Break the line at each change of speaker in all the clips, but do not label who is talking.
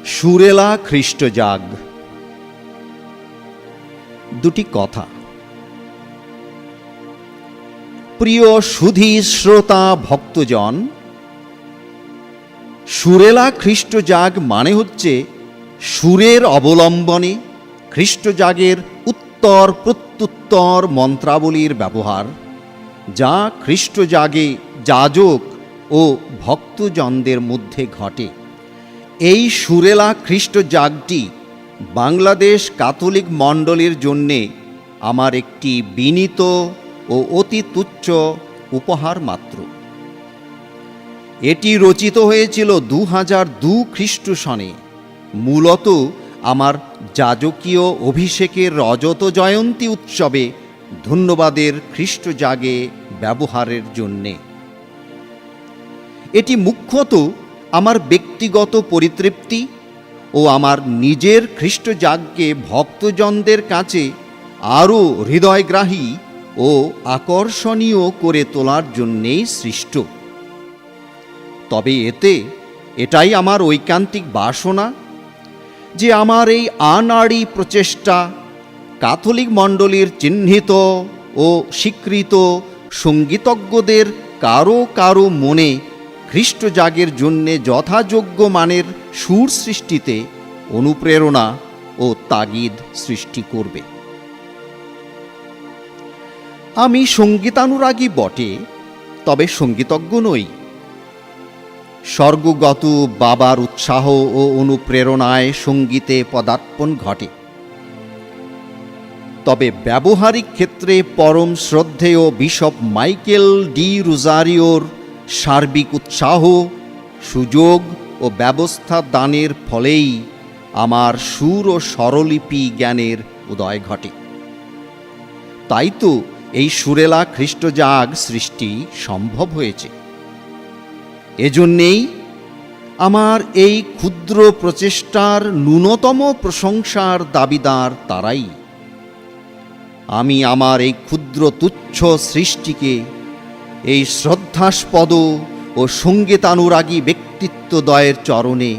সুরেলা খ্রিস্টজাগ। দুটি কথা। প্রিয় সুধী শ্রোতা ভক্তজন, সুরেলা খ্রিস্টজাগ মানে হচ্ছে সুরের অবলম্বনে খ্রিস্টজাগের উত্তর প্রত্যুত্তর মন্ত্রাবলীর ব্যবহার, যা খ্রিস্টজাগে যাজক ও ভক্তজনদের মধ্যে ঘটে। এই সুরেলা খ্রিস্টজাগটি বাংলাদেশ ক্যাথলিক মণ্ডলীর জন্যে আমার একটি বিনীত ও অতি তুচ্ছ উপহার মাত্র। এটি রচিত হয়েছিল 2002 খ্রিস্ট সনে, মূলত আমার যাজকীয় অভিষেকের রজত জয়ন্তী উৎসবে ধন্যবাদের খ্রিস্টজাগে ব্যবহারের জন্যে। এটি মুখ্যত আমার ব্যক্তিগত পরিতৃপ্তি ও আমার নিজের খ্রিস্টজাগকে ভক্তজনদের কাছে আরও হৃদয়গ্রাহী ও আকর্ষণীয় করে তোলার জন্যেই সৃষ্ট। তবে এটাই আমার ঐকান্তিক বাসনা যে আমার এই আনাড়ি প্রচেষ্টা ক্যাথলিক মণ্ডলীর চিহ্নিত ও স্বীকৃত সঙ্গীতজ্ঞদের কারো কারো মনে খ্রিস্টজাগের জন্যে যথাযোগ্য মানের সুর সৃষ্টিতে অনুপ্রেরণা ও তাগিদ সৃষ্টি করবে। আমি সঙ্গীতানুরাগী বটে, তবে সঙ্গীতজ্ঞ নই। স্বর্গগত বাবার উৎসাহ ও অনুপ্রেরণায় সঙ্গীতে পদার্পণ ঘটে। তবে ব্যবহারিক ক্ষেত্রে পরম শ্রদ্ধেয় বিশপ মাইকেল ডি রোজারিওর সার্বিক উৎসাহ, সুযোগ ও ব্যবস্থা দানের ফলেই আমার সুর ও স্বরলিপি জ্ঞানের উদয় ঘটে। তাই তো এই সুরেলা খ্রিস্টজাগ সৃষ্টি সম্ভব হয়েছে। এজন্যেই আমার এই ক্ষুদ্র প্রচেষ্টার ন্যূনতম প্রশংসার দাবিদার তারাই। আমি আমার এই ক্ষুদ্র তুচ্ছ সৃষ্টিকে এই শ্রদ্ধাস্পদ ও সঙ্গীতানুরাগী ব্যক্তিত্বদ্বয়ের চরণে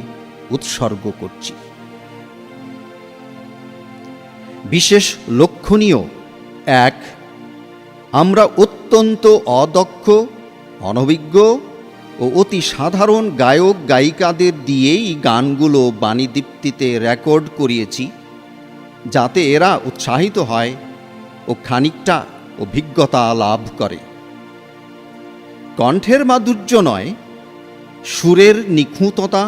উৎসর্গ করছি। বিশেষ লক্ষণীয় এক, আমরা অত্যন্ত অদক্ষ, অনভিজ্ঞ ও অতি সাধারণ গায়ক গায়িকাদের দিয়েই গানগুলো বাণীদীপ্তিতে রেকর্ড করিয়েছি, যাতে এরা উৎসাহিত হয় ও খানিকটা অভিজ্ঞতা লাভ করে। কণ্ঠের মাধুর্য নয়, সুরের নিখুঁততা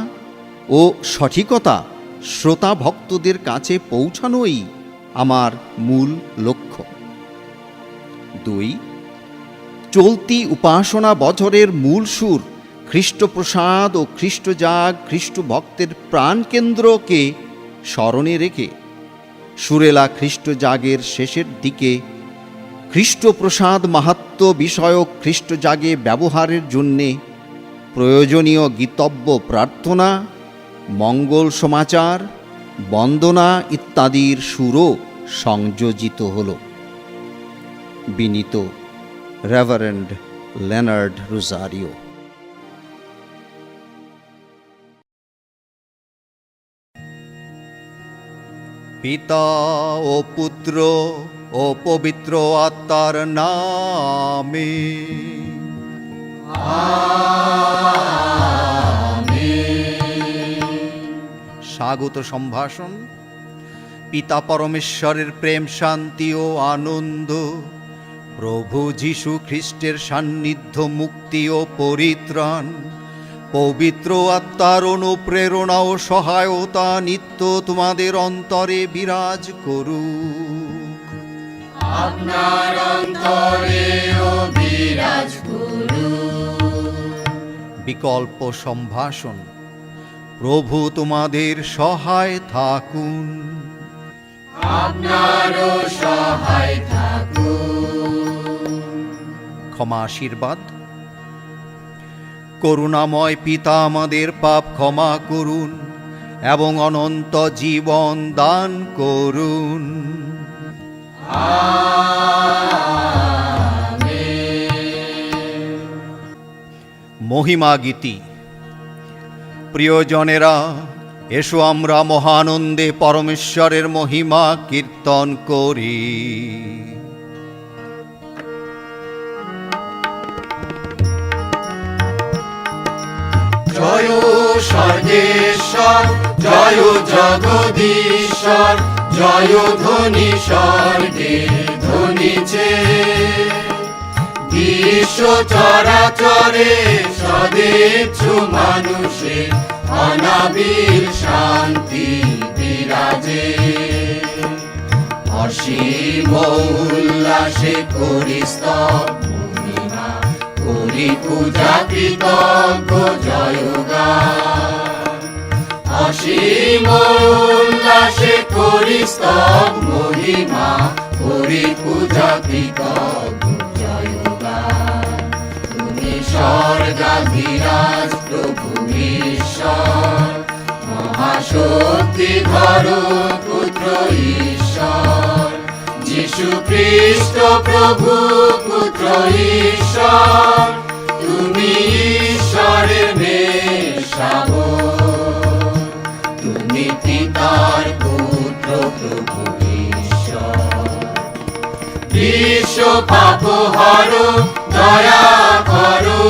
ও সঠিকতা শ্রোতা ভক্তদের কাছে পৌঁছানোই আমার মূল লক্ষ্য। 2, চলতি উপাসনা বছরের মূল সুর খ্রিস্টপ্রসাদ ও খ্রিস্টজাগ খ্রিস্ট ভক্তের প্রাণকেন্দ্রকে স্মরণে রেখে সুরেলা খ্রিস্টজাগের শেষের দিকে খ্রিস্টপ্রসাদ মাহাত্ম্য বিষয়ক খ্রিস্টজাগে ব্যবহারের জন্যে প্রয়োজনীয় গীতব্য প্রার্থনা, মঙ্গল সমাচার, বন্দনা ইত্যাদির সুরও সংযোজিত হল। বিনীত রেভারেন্ড লেনার্ড রোজারিও। পিতা ও পুত্র ও পবিত্র আত্মার নামে স্বাগত সম্ভাষণ। পিতা পরমেশ্বরের প্রেম, শান্তি ও আনন্দ, প্রভু যীশু খ্রিস্টের সান্নিধ্য, মুক্তি ও পরিত্রাণ, পবিত্র আত্মার অনুপ্রেরণা ও সহায়তা নিত্য তোমাদের অন্তরে বিরাজ করুক।
আপনার অন্তরেও বিরাজ করুক।
বিকল্প সম্ভাষণ। প্রভু তোমাদের সহায় থাকুন।
আপনারও সহায় থাকুন।
ক্ষমা আশীর্বাদ। করুণাময় পিতা, আমাদের পাপ ক্ষমা করুন এবং অনন্ত জীবন দান করুন। মহিমা গীতি। প্রিয়জনেরা, এসো আমরা মহানন্দে পরমেশ্বরের মহিমা কীর্তন করি।
জয় স্বর্গেশ্বর, জয় জগদীশ্বর, জয় ধ্বনি স্বর্গে ধ্বনিছে। বিশ্ব চরাচরে সদেচ্ছু মানুষে অনাবিল শান্তি বিরাজে। অসীম উল্লাসে করি স্তব মহিমা, করি পূজা কৃতজ্ঞ জয়গান। অসীম উল্লাসে করি স্তব মহিমা, করি পূজা কৃতজ্ঞ জয়গান। তুমি স্বর্গাধিরাজ প্রভু ঈশ্বর, মহাশক্তি ধর পুত্র ঈশ্বর। যিশু খ্রিস্ট প্রভু পুত্র ঈশ্বর, তুমি ঈশ্বরের মেষশাবক। তুমি পিতার পুত্র প্রভু ঈশ্বর। বিশ্ব পাপ হর দয়া করো,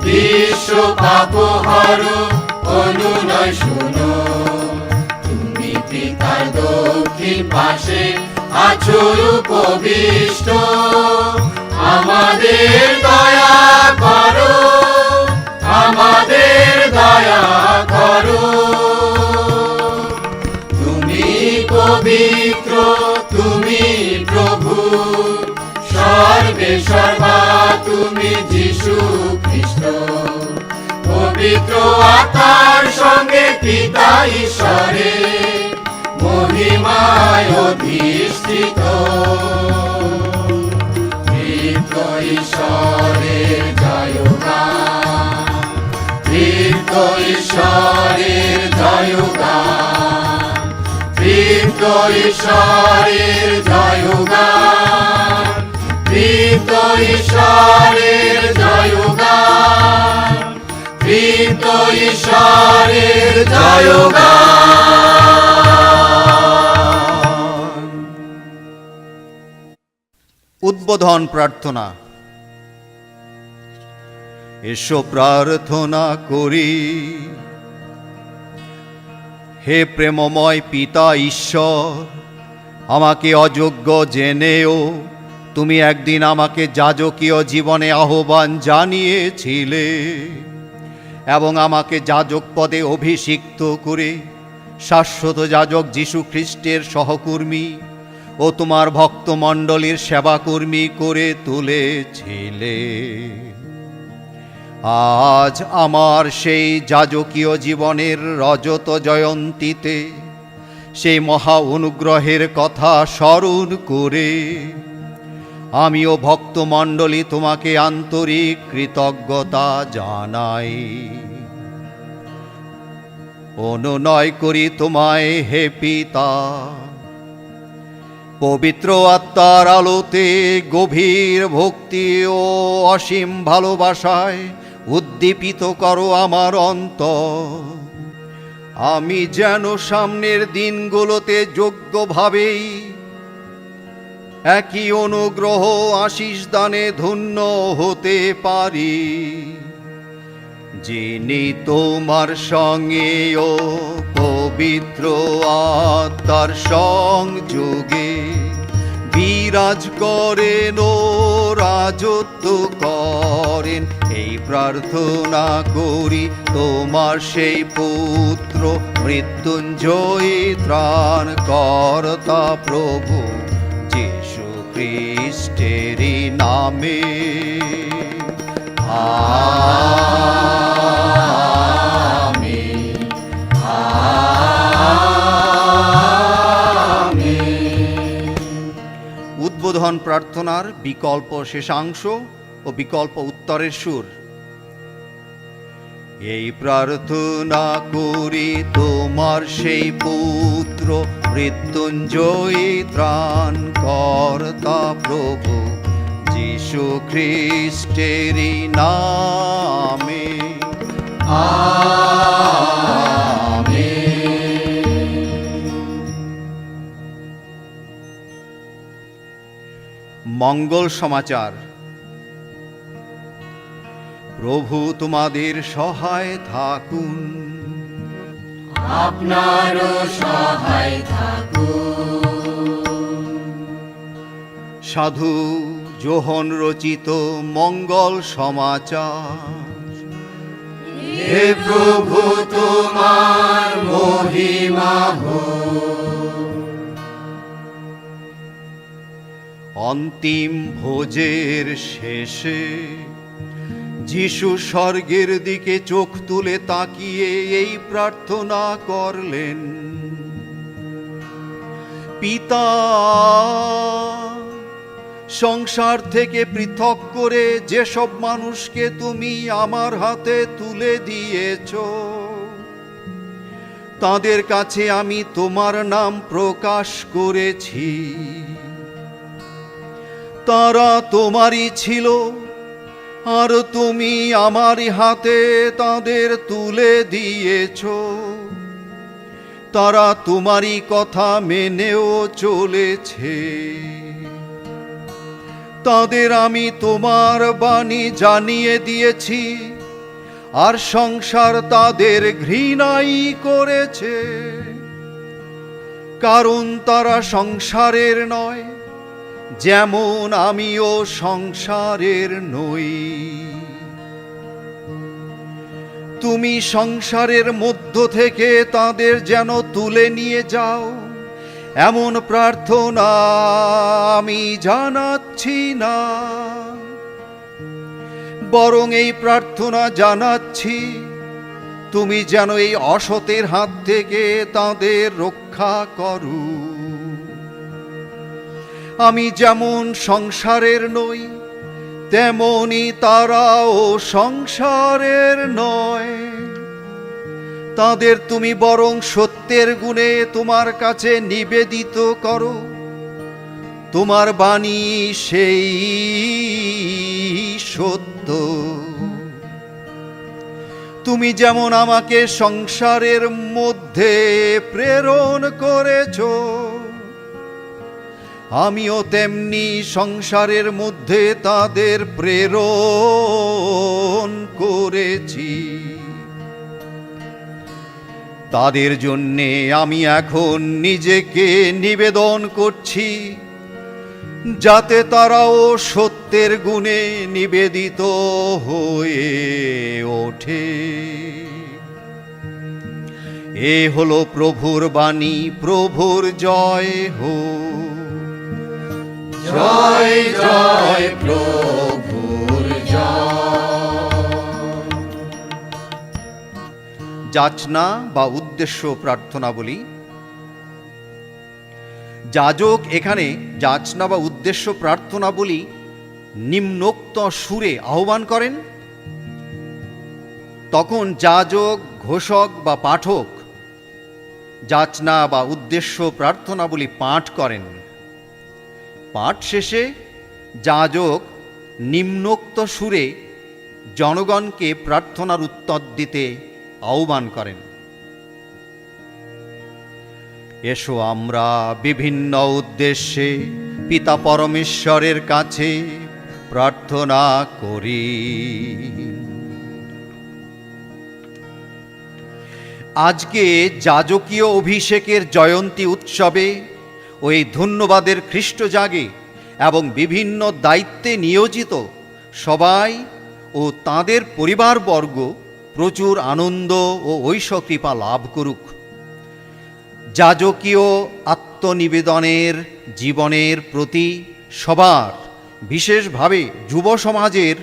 বিশ্ব পাপ হর অনুনয় শুনো। তুমি পিতার দক্ষিণ পাশে আছো উপবিষ্ট, আমাদের দয়া করো, আমাদের দয়া করো। তুমি পবিত্র, তুমি প্রভু, সর্বে সর্বা তুমি যিশু খ্রিস্ট। পবিত্র আত্মার সঙ্গে পিতা ঈশ্বরে মহিমায় অধিষ্ঠিত। তৃপ্ত ঈশ্বরের জয়গান, তৃপ্ত ঈশ্বরের জয়গান, তৃপ্ত ঈশ্বরের জয়গান, তৃপ্ত ঈশ্বরের জয়গান, তৃপ্ত ঈশ্বরের জয়গান।
উদ্বোধন প্রার্থনা। এসো প্রার্থনা করি। হে প্রেমময় পিতা ঈশ্বর, আমাকে অযোগ্য জেনেও তুমি একদিন আমাকে যাজকীয় জীবনে আহ্বান জানিয়েছিলে এবং আমাকে যাজক পদে অভিষিক্ত করে শাশ্বত যাজক যীশু খ্রিস্টের সহকর্মী ও তোমার ভক্তমণ্ডলীর সেবাকর্মী করে তুলেছিলে। আজ আমার সেই যাজকীয় জীবনের রজত জয়ন্তীতে সেই মহা অনুগ্রহের কথা স্মরণ করে আমিও ভক্তমণ্ডলী তোমাকে আন্তরিক কৃতজ্ঞতা জানাই। অনুনয় করি তোমায় হে পিতা, পবিত্র আত্মার আলোতে গভীর ভক্তি ও অসীম ভালোবাসায় উদ্দীপিত করো আমার অন্তর। আমি যেন সামনের দিনগুলোতে যোগ্যভাবেই একই অনুগ্রহ আশিস দানে ধন্য হতে পারি, যিনি তোমার সঙ্গে ও পবিত্র আত্মার সংযোগে বিরাজ করেন ও রাজত্ব করেন। এই প্রার্থনা করি তোমার সেই পুত্র মৃত্যুঞ্জয়ী ত্রাণকর্তা প্রভু যীশু খ্রিস্টেরই নামে।
Amen, amen.
উদ্বোধন প্রার্থনার বিকল্প শেষাংশ ও বিকল্প উত্তরের সুর। এই প্রার্থনা করি তোমার সেই পুত্র মৃত্যুঞ্জয়ী ত্রাণকর্তা প্রভু যীশু খ্রিস্টেরই নামে।
আমেন।
মঙ্গল সমাচার। প্রভু তোমাদের সহায় থাকুন।
আপনারও সহায় থাকুন।
সাধু যোহন রচিত মঙ্গল সমাচার।
হে প্রভু তোমার মহিমা হোক।
অন্তিম ভোজের শেষে যিশু স্বর্গের দিকে চোখ তুলে তাকিয়ে এই প্রার্থনা করলেন, পিতা, সংসার থেকে পৃথক করে যেসব মানুষকে তুমি আমার হাতে তুলে দিয়েছ, তাদের কাছে আমি তোমার নাম প্রকাশ করেছি। তারা তোমারই ছিল, আর তুমি আমারই হাতে তাদের তুলে দিয়েছ। তারা তোমারই কথা মেনেও চলেছে। তাদের আমি তোমার বাণী জানিয়ে দিয়েছি, আর সংসার তাদের ঘৃণাই করেছে, কারণ তারা সংসারের নয়, যেমন আমিও সংসারের নই। তুমি সংসারের মধ্য থেকে তাদের যেন তুলে নিয়ে যাও, এমন প্রার্থনা আমি জানাচ্ছি না, বরং এই প্রার্থনা জানাচ্ছি, তুমি যেন এই অসতের হাত থেকে তাদের রক্ষা করো। আমি যেমন সংসারের নই, তেমনি তারাও সংসারের নয়। তাদের তুমি বরং সত্যের গুণে তোমার কাছে নিবেদিত করো। তোমার বাণী সেই সত্য। তুমি যেমন আমাকে সংসারের মধ্যে প্রেরণ করেছো, আমিও তেমনি সংসারের মধ্যে তাদের প্রেরণ করেছি। তাদের জন্যে আমি এখন নিজেকে নিবেদন করছি, যাতে তারাও সত্যের গুণে নিবেদিত হয়ে ওঠে। এ হলো প্রভুর বাণী। প্রভুর জয় হোক।
জয় জয় প্রভুর জয়।
যাচনা বা উদ্দেশ্য প্রার্থনা বলি। যাজক এখানে যাচনা বা উদ্দেশ্য প্রার্থনা বলি নিম্নোক্ত সুরে আহ্বান করেন। তখন যাজক, ঘোষক বা পাঠক যাচনা বা উদ্দেশ্য প্রার্থনা বলি পাঠ করেন। পাঠ শেষে যাজক নিম্নোক্ত সুরে জনগণকে প্রার্থনার উত্তর দিতে আহ্বান করেন। এসো আমরা বিভিন্ন উদ্দেশ্যে পিতা পরমেশ্বরের কাছে প্রার্থনা করি। আজকে যাজকীয় অভিষেকের জয়ন্তী উৎসবে ওই ধন্যবাদের খ্রিস্ট জাগে এবং বিভিন্ন দায়িত্বে নিয়োজিত সবাই ও তাদের পরিবারবর্গ প্রচুর আনন্দ ও ঐশ্বকৃপা লাভ করুক। যাজকীয় আত্মনিবেদনের জীবনের প্রতি সবার, বিশেষভাবে যুব সমাজের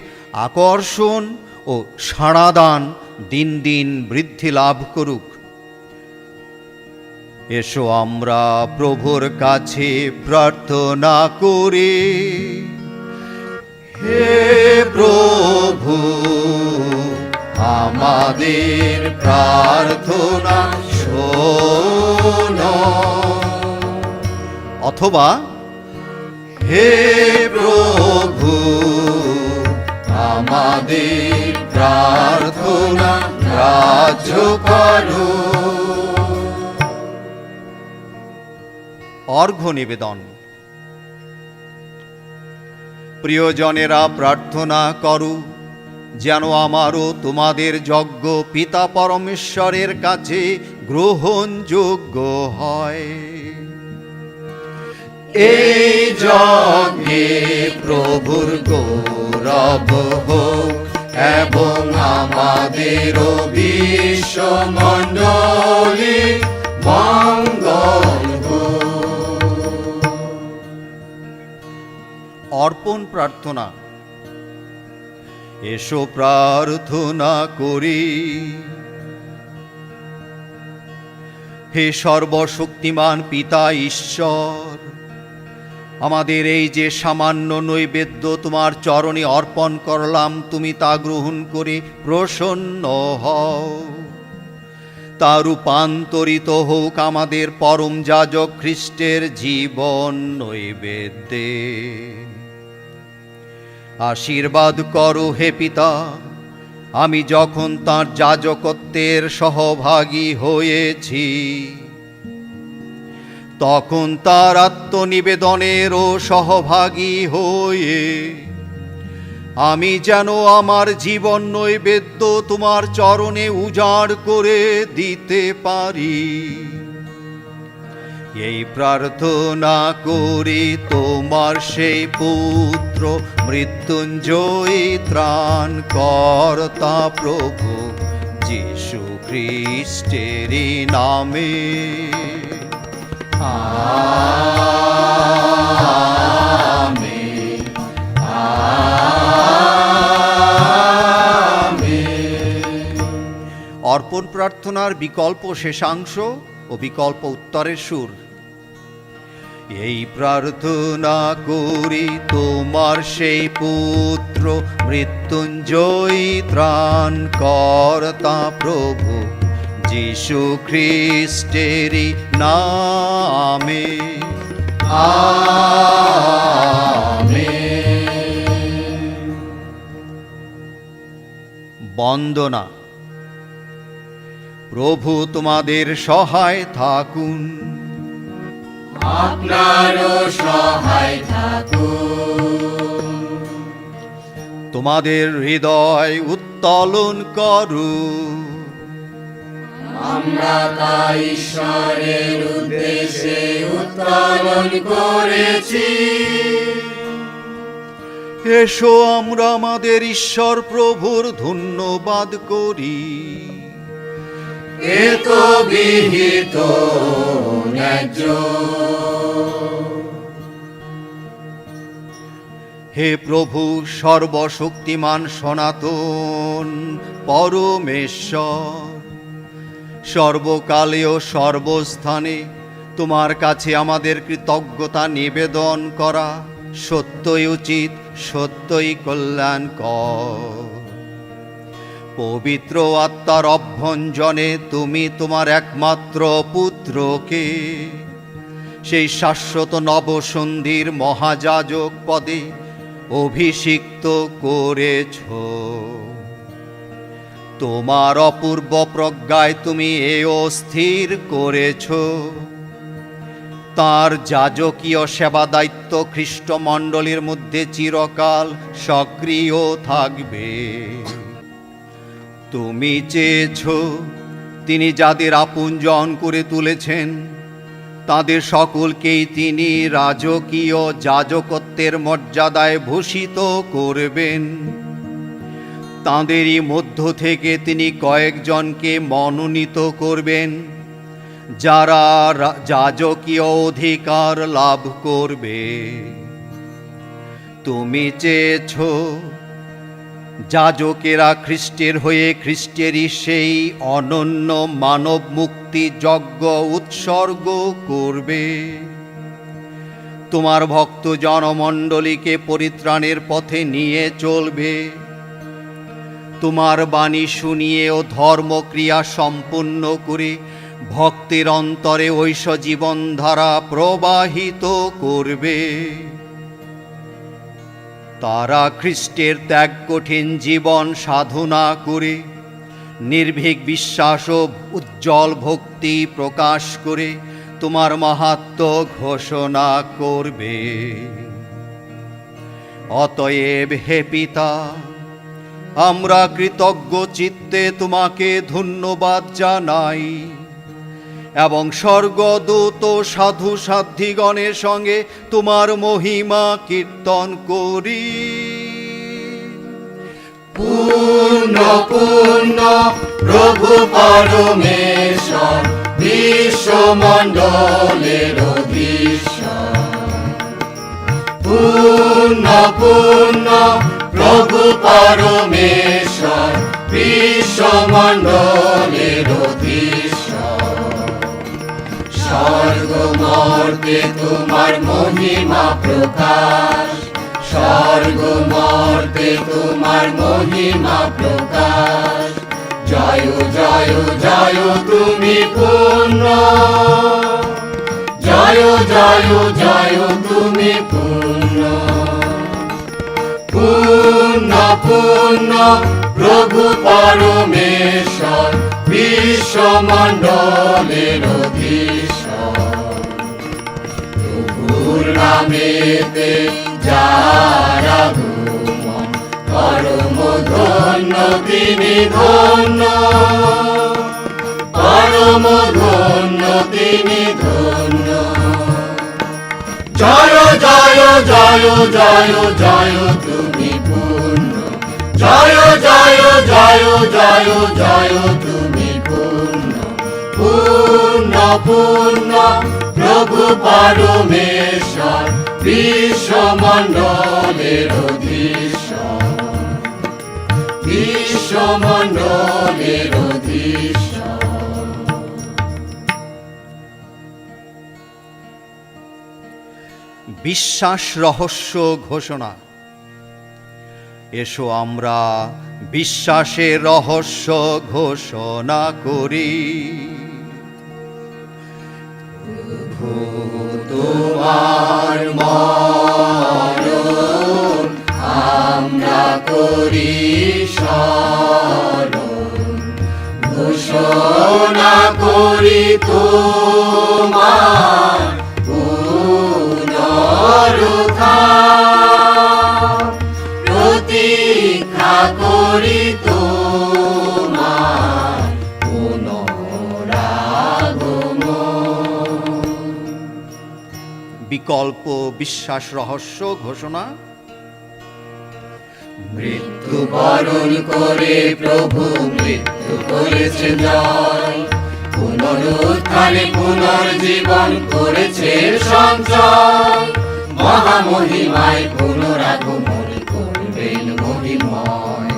আকর্ষণ ও সাড়াদান দিন দিন বৃদ্ধি লাভ করুক। এসো আমরা প্রভুর কাছে প্রার্থনা করি। হে প্রভু, আমাদের প্রার্থনা শোনো। অথবা হে প্রভু, আমাদের প্রার্থনা গ্রাহ্য করো। অর্ঘ্য নিবেদন। প্রিয়জনেরা প্রার্থনা করো যেন আমারও তোমাদের যজ্ঞ পিতা পরমেশ্বরের কাছে গ্রহণযোগ্য হয়।
এই যজ্ঞে প্রভুর গৌরব হোক এবং আমাদের বিশ্বমণ্ডলী মঙ্গল হোক।
অর্পণ প্রার্থনা। এসো প্রার্থনা করি। হে সর্বশক্তিমান পিতা ঈশ্বর, আমাদের এই যে সামান্য নৈবেদ্য তোমার চরণে অর্পণ করলাম, তুমি তা গ্রহণ করে প্রসন্ন হও। তা রূপান্তরিত হোক আমাদের পরম যাজক খ্রিস্টের জীবন নৈবেদ্যে। আশীর্বাদ করো হে পিতা, আমি যখন তাঁর যাজকত্বের সহভাগী হয়েছি, তখন তার আত্মনিবেদনেরও সহভাগী হয়ে আমি যেন আমার জীবন নৈবেদ্য তোমার চরণে উজাড় করে দিতে পারি। এই প্রার্থনা করি তোমার সেই পুত্র মৃত্যুঞ্জয়ী ত্রাণকর্তা প্রভু যীশু খ্রিস্টেরই নামে।
Amen, amen.
অর্পণ প্রার্থনার বিকল্প শেষাংশ ও বিকল্প উত্তরের সুর। এই প্রার্থনা করি তোমার সেই পুত্র মৃত্যুঞ্জয়ী ত্রাণকর্তা প্রভু যীশু খ্রিস্টেরই নামে।
আমেন।
বন্দনা। প্রভু তোমাদের সহায় থাকুন।
আপনারও সহায় থাকুন।
তোমাদের হৃদয় উত্তোলন করুন।
আমরা তা ঈশ্বরের উদ্দেশ্যে উত্তোলন করেছি।
এসো আমরা আমাদের ঈশ্বর প্রভুর ধন্যবাদ করি।
এ তো বিহিত ন্যায্য।
হে প্রভু সর্বশক্তিমান সনাতন পরমেশ্বর, সর্বকালে ও সর্বস্থানে তোমার কাছে আমাদের কৃতজ্ঞতা নিবেদন করা সত্যই উচিত, সত্যই কল্যাণকর। পবিত্র আত্মার অভ্যঞ্জনে তুমি তোমার একমাত্র পুত্রকে সেই শাশ্বত নবসন্ধির মহাযাজক পদে অভিষিক্ত করেছ। তোমার অপূর্ব প্রজ্ঞায় তুমি এও স্থির করেছ তার যাজকীয় সেবা দায়িত্ব খ্রিস্টমণ্ডলীর মধ্যে চিরকাল সক্রিয় থাকবে। তুমি চেয়েছ তিনি যাদের আপনজন করে তুলেছেন তাদের সকলকেই তিনি রাজকীয় যাজকত্বের মর্যাদায় ভূষিত করবেন। তাঁদেরই মধ্য থেকে তিনি কয়েকজনকে মনোনীত করবেন যারা যাজকীয় অধিকার লাভ করবে। তুমি চেয়েছ যাজকেরা খ্রিস্টের হয়ে খ্রিস্টেরই সেই অনন্য মানব মুক্তি যজ্ঞ উৎসর্গ করবে। তোমার ভক্ত জনমণ্ডলীকে পরিত্রাণের পথে নিয়ে চলবে। তোমার বাণী শুনিয়ে ও ধর্মক্রিয়া সম্পূর্ণ করে ভক্তের অন্তরে ঐশ জীবনধারা প্রবাহিত করবে। তারা খ্রিস্টের ত্যাগ কঠিন জীবন সাধনা করে নির্ভীক বিশ্বাস ও উজ্জ্বল ভক্তি প্রকাশ করে তোমার মাহাত্ম্য ঘোষণা করবে। অতএব হে পিতা, আমরা কৃতজ্ঞ চিত্তে তোমাকে ধন্যবাদ জানাই এবং স্বর্গদূত ও সাধু সাধ্বীগণের সঙ্গে তোমার মহিমা কীর্তন করি।
পূর্ণ পূর্ণ প্রভু পরমেশ্বর, বিশ্বমণ্ডলের অধীশ্বর। পূর্ণ পূর্ণ প্রভু পরমেশ্বর, বিশ্বমণ্ডলের অধীশ্বর। স্বর্গ মর্তে তোমার মহিমা প্রকাশ, স্বর্গ মর্তে তোমার মহিমা প্রকাশ। জয় জয় জয় তুমি পূর্ণ, জয় জয় জয় তুমি পূর্ণ। পূর্ণ পূর্ণ প্রভু পরমেশ্বর, বিশ্বমণ্ডলের অধীশ্বর। প্রভুর নামেতে যারা আগমন, পরম ধন্য তিনি ধন্য, পরম ধন্য তিনি ধন্য। জয় জয় জয় জয় জয় তুমি পূর্ণ, জয় জয় জয় জয় জয় তুমি পূর্ণ। পূর্ণ পূর্ণ প্রভু পরমেশ্বর, বিশ্বমণ্ডলের অধীশ্বর, বিশ্বমণ্ডলের অধীশ্বর।
বিশ্বাস রহস্য ঘোষণা। এসো আমরা বিশ্বাসের রহস্য ঘোষণা করি।
তোমার মরণ আমরা করি স্মরণ, ঘোষণা করি তোমার পুনরুত্থান, প্রতীক্ষা করি তোমার পুনরাগমন।
বিকল্প বিশ্বাস রহস্য ঘোষণা।
মৃত্যু বরণ করে প্রভু মৃত্যু করেছে জয়, পুনরুত্থানে পুনর্জীবন করেছে সঞ্চয়। মহামহিমায় পুনরাগমন করবেন মহিময়।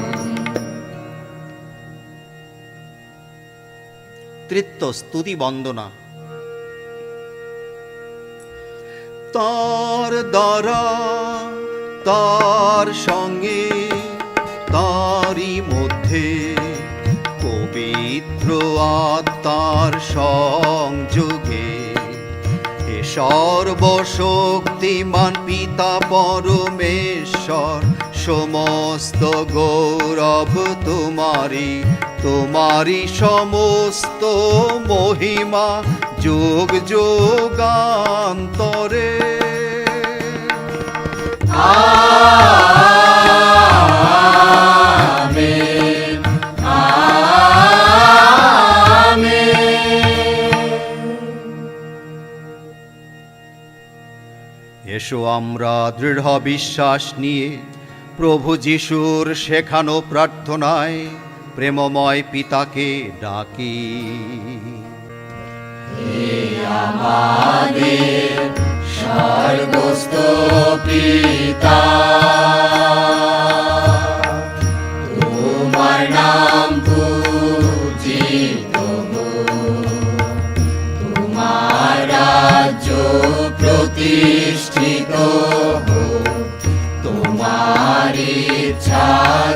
তৃতীয় স্তুতি বন্দনা। তার দ্বারা, তার সঙ্গে, তারই মধ্যে পবিত্র আত্মার সংযোগে হে সর্বশক্তিমান পিতা পরমেশ্বর, সমস্ত গৌরব তোমারি, তোমারি সমস্ত মহিমা যুগ যুগান্তরে।
Amen, amen.
এসো আমরা দৃঢ় বিশ্বাস নিয়ে প্রভু যিশুর শেখানো প্রার্থনায় প্রেমময় পিতাকে ডাকি।
হে আমাদের স্বর্গস্থ পিতা, তোমার নাম পূজিত হোক, তোমার রাজ্য প্রতিষ্ঠিত হোক, তোমার ইচ্ছা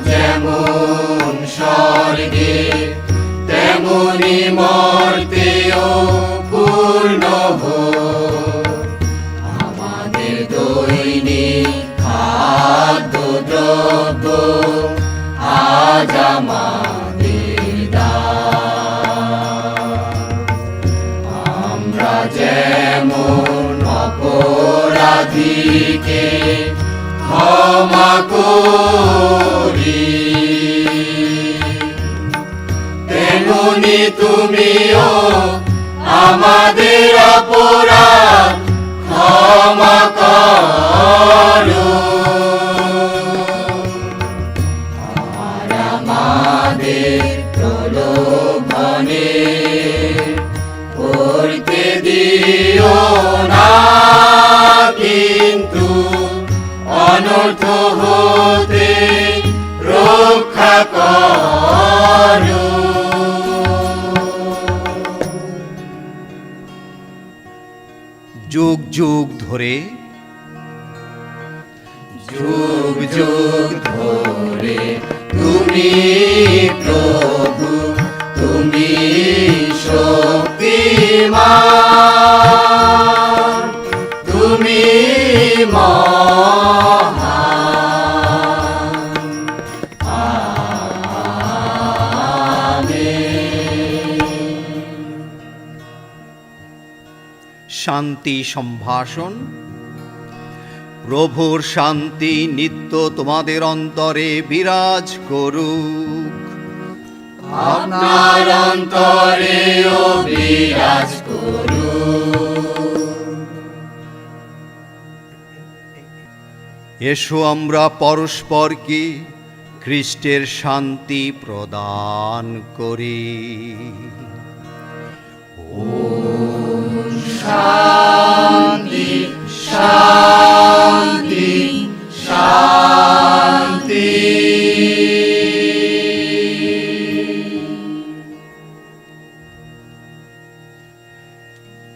যেমন স্বর্গে তেমনি মর্তেও পূর্ণ হোক। আমাদের দৈনিক খাদ্যদ্রব্য আজ আমাদের দাও। আমরা যেমন অপরাধীকে ক্ষমা তেমনি তুমিও আমাদের অপরাধ ক্ষমা করো। আর আমাদের প্রলোভনে পড়তে দিও না, কিন্তু অনর্থ হতে রক্ষা করো।
যুগ যুগ ধরে
যুগ যুগ ধরে তুমি প্রভু, তুমি শক্তিমান, তুমি মহান। আমেন।
শান্তি সম্ভাষণ। প্রভুর শান্তি নিত্য তোমাদের অন্তরে বিরাজ করুক।
আপনার অন্তরেও বিরাজ করুক।
এসো আমরা পরস্পরকে খ্রিস্টের শান্তি প্রদান করি।
শান্তি শান্তি শান্তি।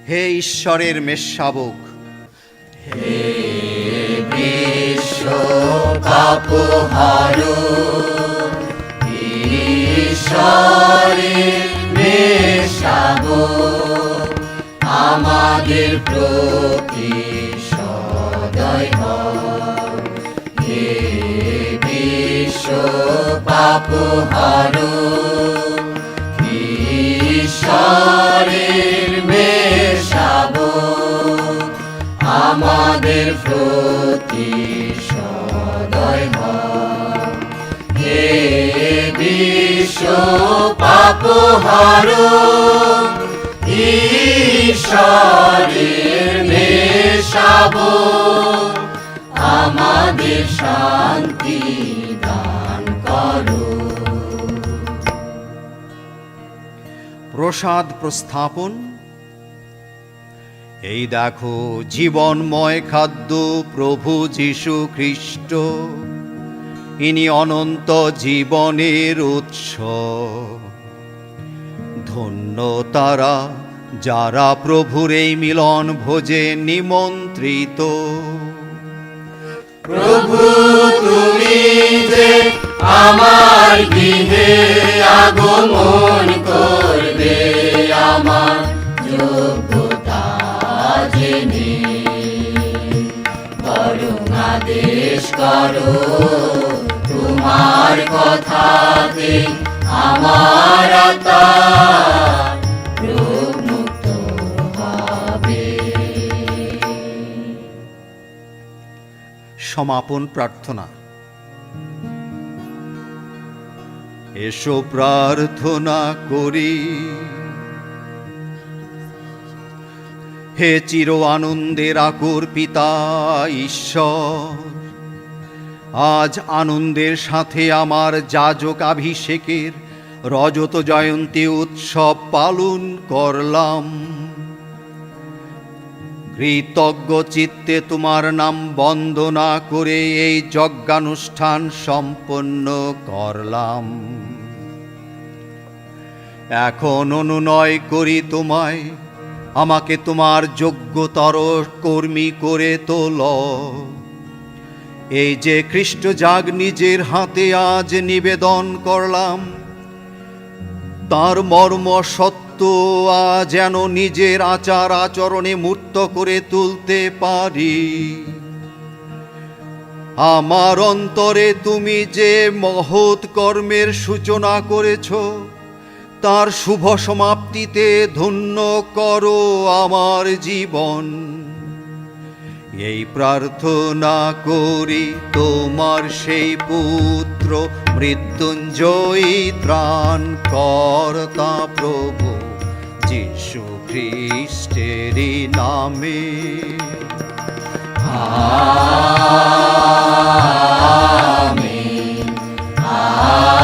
হে ঈশ্বরের মেষশাবক,
হে বিশ্ব পাপহারো, ঈশ্বরের মেষশাবক, আমাদের প্রতি সদয় হও। হে বিশ্ব পাপহারো, ঈশ্বরের মেষশাবক, আমাদের প্রতি সদয় হও। হে বিশ্ব পাপহারো, ঈশ্বরের মেষশাবক, আমাদের শান্তি দান করো।
প্রসাদ প্রস্থাপন। এই দেখো জীবনময় খাদ্য প্রভু যীশু খ্রিস্ট, ইনি অনন্ত জীবনের উৎস। ধন্য তারা যারা প্রভুর এই মিলন ভোজে নিমন্ত্রিত।
প্রভু তুমি যে আমার গৃহে আগমন করবে, আমার যোগ্যতা জেনে বরং আদেশ করো। তোমার কথাতে আমার আত্মা রোগমুক্ত হবে।
সমাপন প্রার্থনা। এসো প্রার্থনা করি। হে চির আনন্দের আকুর পিতা ঈশ্বর, আজ আনন্দের সাথে আমার যাজকাভিষেকের রজত জয়ন্তী উৎসব পালন করলাম। কৃতজ্ঞ চিত্তে তোমার নাম বন্দনা করে এই যজ্ঞানুষ্ঠান সম্পন্ন করলাম। এখন অনুনয় করি তোমায়, আমাকে তোমার যোগ্যতর কর্মী করে তোল। এই যে খ্রিস্ট যাগ নিজের হাতে আজ নিবেদন করলাম, তার মর্ম সত্য যেন নিজের আচার আচরণে মূর্ত করে তুলতে পারি। আমার অন্তরে তুমি যে মহৎ কর্মের সূচনা করেছ, তার শুভ সমাপ্তিতে ধন্য করো আমার জীবন। এই প্রার্থনা করি তোমার সেই পুত্র মৃত্যুঞ্জয়ী ত্রাণ কর্তা প্রভু যিশু খ্রিস্টেরই নামে।
Amen, amen.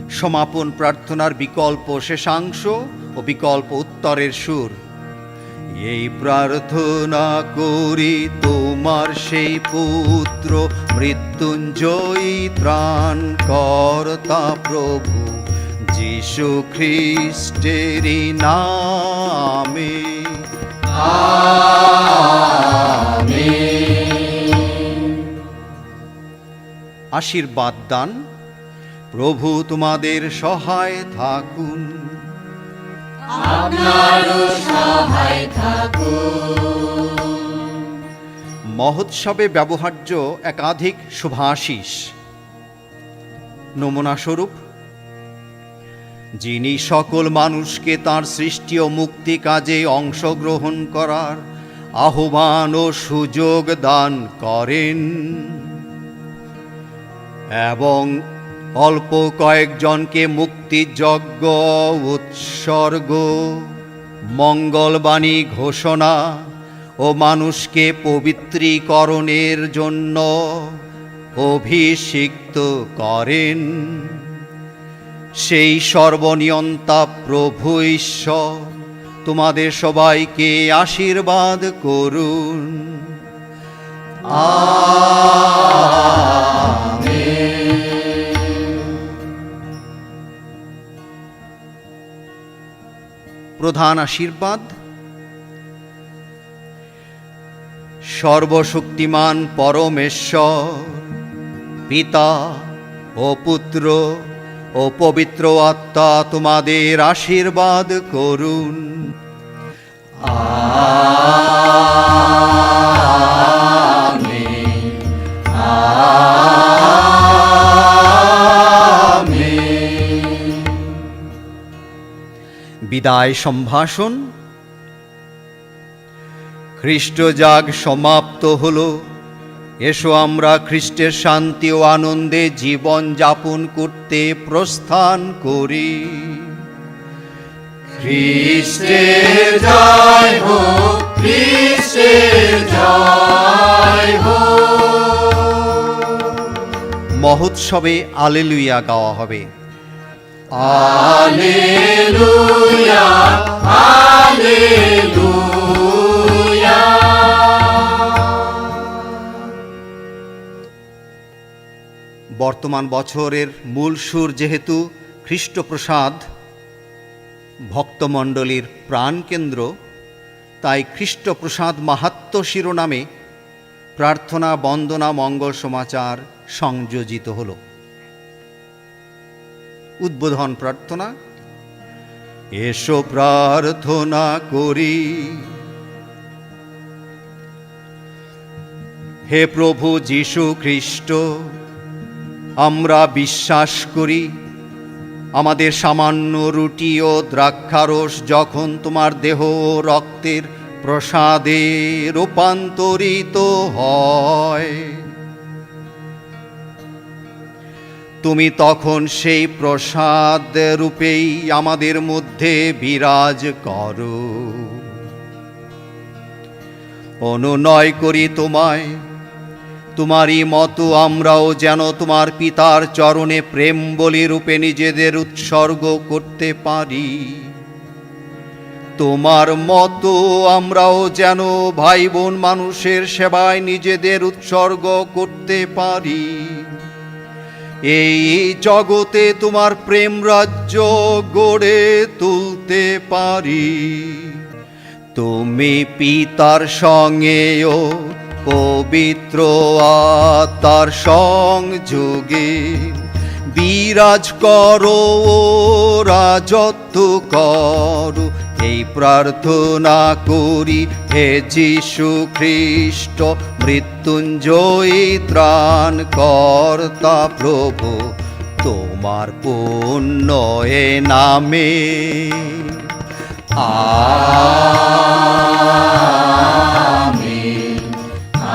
সমাপন প্রার্থনার বিকল্প শেষাংশ ও বিকল্প উত্তরের সুর। এই প্রার্থনা করি তোমার সেই পুত্র মৃত্যুঞ্জয়ী ত্রাণ কর্তা প্রভু যিশু খ্রিস্টেরই নামে।
আমেন।
আশীর্বাদ দান। প্রভু তোমাদের সহায় থাকুন।
আপনারও সহায় থাকুন।
মহোৎসবে ব্যবহার্য একাধিক শুভাশিস। নমুনা স্বরূপ, যিনি সকল মানুষকে তার সৃষ্টি ও মুক্তি কাজে অংশগ্রহণ করার আহ্বান ও সুযোগ দান করেন এবং অল্প কয়েকজনকে মুক্তিযজ্ঞ উৎসর্গ, মঙ্গলবাণী ঘোষণা ও মানুষকে পবিত্রীকরণের জন্য অভিষিক্ত করেন, সেই সর্বনিয়ন্তা প্রভু ঈশ্বর তোমাদের সবাইকে আশীর্বাদ করুন। প্রধান আশীর্বাদ। সর্বশক্তিমান পরমেশ্বর পিতা ও পুত্র ও পবিত্র আত্মা তোমাদের আশীর্বাদ করুন।
Amen, amen.
বিদায় সম্ভাষণ। খ্রিস্টজাগ সমাপ্ত হলো। এসো আমরা খ্রিস্টের শান্তি ও আনন্দে জীবন যাপন করতে প্রস্থান করি।
খ্রিস্টের জয় হোক, খ্রিস্টের জয় হোক।
মহোৎসবে আলেলুয়া গাওয়া হবে।
Alleluia, alleluia.
বর্তমান বছরের মূল সুর যেহেতু খ্রিস্টপ্রসাদ ভক্তমণ্ডলীর প্রাণকেন্দ্র, তাই খ্রিস্টপ্রসাদ মাহাত্ম্য শিরোনামে প্রার্থনা, বন্দনা, মঙ্গল সমাচার সংযোজিত হল। উদ্বোধন প্রার্থনা। এসো প্রার্থনা করি। হে প্রভু যীশু খ্রিস্ট, আমরা বিশ্বাস করি আমাদের সামান্য রুটি ও দ্রাক্ষারস যখন তোমার দেহ ও রক্তের প্রসাদে রূপান্তরিত হয়, তুমি তখন সেই প্রসাদ রূপেই আমাদের মধ্যে বিরাজ করো। অনুনয় করি তোমায়, তোমারই মতো আমরাও যেন তোমার পিতার চরণে প্রেম বলি রূপে নিজেদের উৎসর্গ করতে পারি। তোমার মতো আমরাও যেন ভাই বোন মানুষের সেবায় নিজেদের উৎসর্গ করতে পারি। এই জগতে তোমার প্রেম রাজ্য গড়ে তুলতে পারি। তুমি পিতার সঙ্গেও পবিত্র আত্মার সংযোগে বিরাজ করো ও রাজত্ব করো। এই প্রার্থনা করি হে যীশু খ্রিস্ট, মৃত্যুঞ্জয়ী ত্রাণ কর্তা প্রভু তোমার পুণ্য এ নামে।
আমিন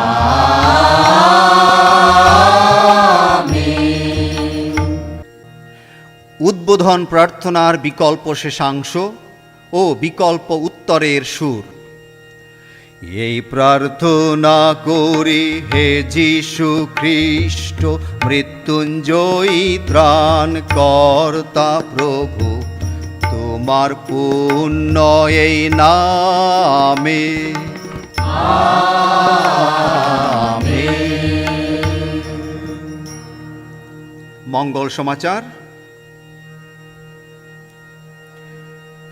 আমিন।
উদ্বোধন প্রার্থনার বিকল্প শেষাংশ ও বিকল্প উত্তরের সুর। এই প্রার্থনা করি, হে যীশু খ্রিস্ট, মৃত্যুঞ্জয়ী ত্রাণ কর্তা প্রভু, তোমার পুণ্য এই নামে। মঙ্গল সমাচার।